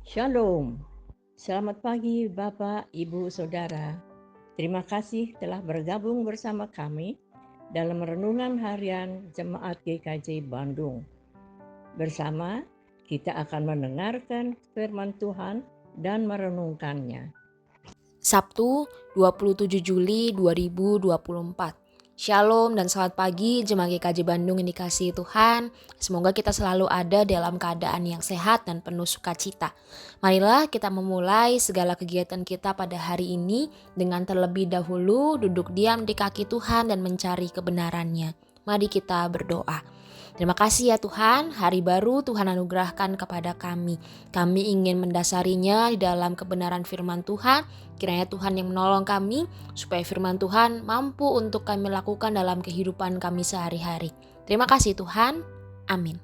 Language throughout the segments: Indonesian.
Shalom, selamat pagi Bapak, Ibu, Saudara. Terima kasih telah bergabung bersama kami dalam renungan harian Jemaat GKJ Bandung. Bersama kita akan mendengarkan firman Tuhan dan merenungkannya. Sabtu 27 Juli 2024. Shalom dan selamat pagi Jemaat GKJ Bandung yang dikasihi Tuhan. Semoga kita selalu ada dalam keadaan yang sehat dan penuh sukacita. Marilah kita memulai segala kegiatan kita pada hari ini dengan terlebih dahulu duduk diam di kaki Tuhan dan mencari kebenarannya. Mari kita berdoa. Terima kasih ya Tuhan, hari baru Tuhan anugerahkan kepada kami. Kami ingin mendasarinya di dalam kebenaran firman Tuhan. Kiranya Tuhan yang menolong kami supaya firman Tuhan mampu untuk kami lakukan dalam kehidupan kami sehari-hari. Terima kasih Tuhan. Amin.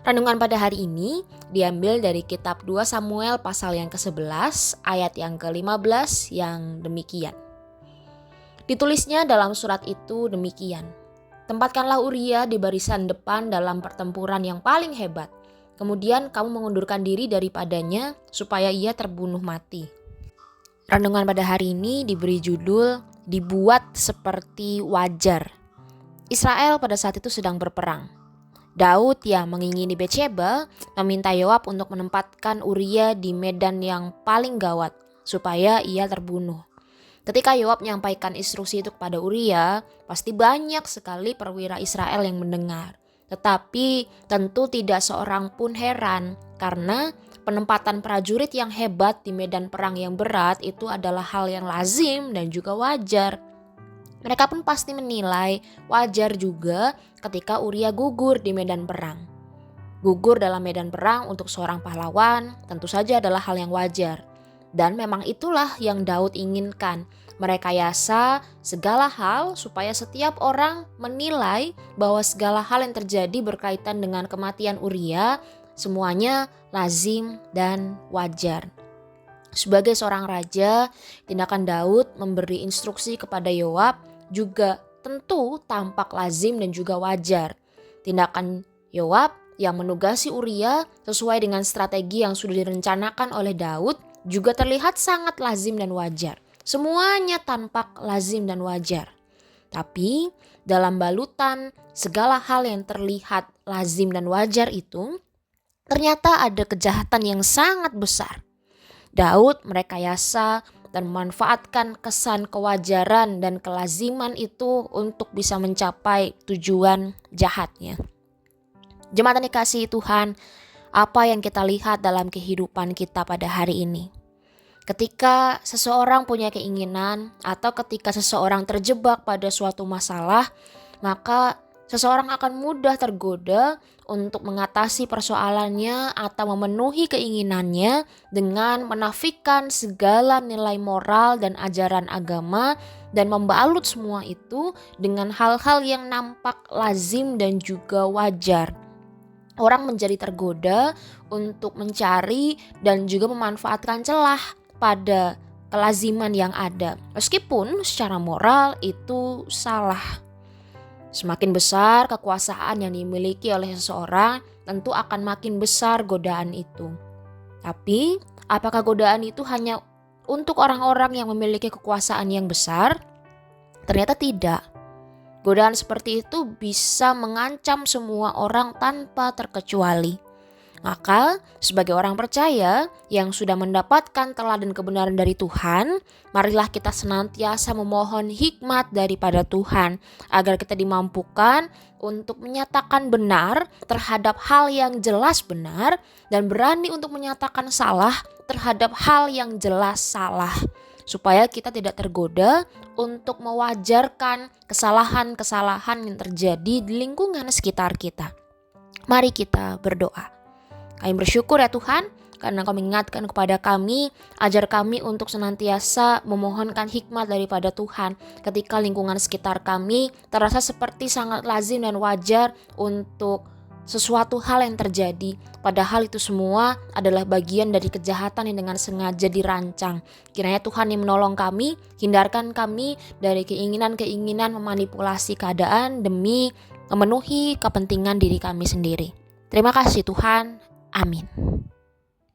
Renungan pada hari ini diambil dari kitab 2 Samuel pasal yang ke-11 ayat yang ke-15 yang demikian. Ditulisnya dalam surat itu demikian. Tempatkanlah Uria di barisan depan dalam pertempuran yang paling hebat. Kemudian kamu mengundurkan diri daripadanya supaya ia terbunuh mati. Renungan pada hari ini diberi judul Dibuat Seperti Wajar. Israel pada saat itu sedang berperang. Daud yang mengingini Betsheba meminta Yoab untuk menempatkan Uria di medan yang paling gawat supaya ia terbunuh. Ketika Yoab menyampaikan instruksi itu kepada Uria, pasti banyak sekali perwira Israel yang mendengar. Tetapi tentu tidak seorang pun heran karena penempatan prajurit yang hebat di medan perang yang berat itu adalah hal yang lazim dan juga wajar. Mereka pun pasti menilai wajar juga ketika Uria gugur di medan perang. Gugur dalam medan perang untuk seorang pahlawan tentu saja adalah hal yang wajar. Dan memang itulah yang Daud inginkan, merekayasa segala hal supaya setiap orang menilai bahwa segala hal yang terjadi berkaitan dengan kematian Uria semuanya lazim dan wajar. Sebagai seorang raja, tindakan Daud memberi instruksi kepada Yoab juga tentu tampak lazim dan juga wajar. Tindakan Yoab yang menugasi Uria sesuai dengan strategi yang sudah direncanakan oleh Daud juga terlihat sangat lazim dan wajar. Semuanya tampak lazim dan wajar. Tapi dalam balutan segala hal yang terlihat lazim dan wajar itu, ternyata ada kejahatan yang sangat besar. Daud merekayasa dan memanfaatkan kesan kewajaran dan kelaziman itu untuk bisa mencapai tujuan jahatnya. Jemaat yang dikasihi Tuhan, apa yang kita lihat dalam kehidupan kita pada hari ini? Ketika seseorang punya keinginan atau ketika seseorang terjebak pada suatu masalah, maka seseorang akan mudah tergoda untuk mengatasi persoalannya atau memenuhi keinginannya dengan menafikan segala nilai moral dan ajaran agama dan membalut semua itu dengan hal-hal yang nampak lazim dan juga wajar. Orang menjadi tergoda untuk mencari dan juga memanfaatkan celah pada kelaziman yang ada. Meskipun secara moral itu salah. Semakin besar kekuasaan yang dimiliki oleh seseorang, tentu akan makin besar godaan itu. Tapi, apakah godaan itu hanya untuk orang-orang yang memiliki kekuasaan yang besar? Ternyata tidak. Godaan seperti itu bisa mengancam semua orang tanpa terkecuali. Maka, sebagai orang percaya yang sudah mendapatkan teladan kebenaran dari Tuhan, marilah kita senantiasa memohon hikmat daripada Tuhan agar kita dimampukan untuk menyatakan benar terhadap hal yang jelas benar dan berani untuk menyatakan salah terhadap hal yang jelas salah. Supaya kita tidak tergoda untuk mewajarkan kesalahan-kesalahan yang terjadi di lingkungan sekitar kita. Mari kita berdoa. Kami bersyukur ya Tuhan, karena Kau mengingatkan kepada kami, ajar kami untuk senantiasa memohonkan hikmat daripada Tuhan ketika lingkungan sekitar kami terasa seperti sangat lazim dan wajar untuk sesuatu hal yang terjadi, padahal itu semua adalah bagian dari kejahatan yang dengan sengaja dirancang. Kiranya Tuhan yang menolong kami, hindarkan kami dari keinginan-keinginan memanipulasi keadaan demi memenuhi kepentingan diri kami sendiri. Terima kasih Tuhan, amin.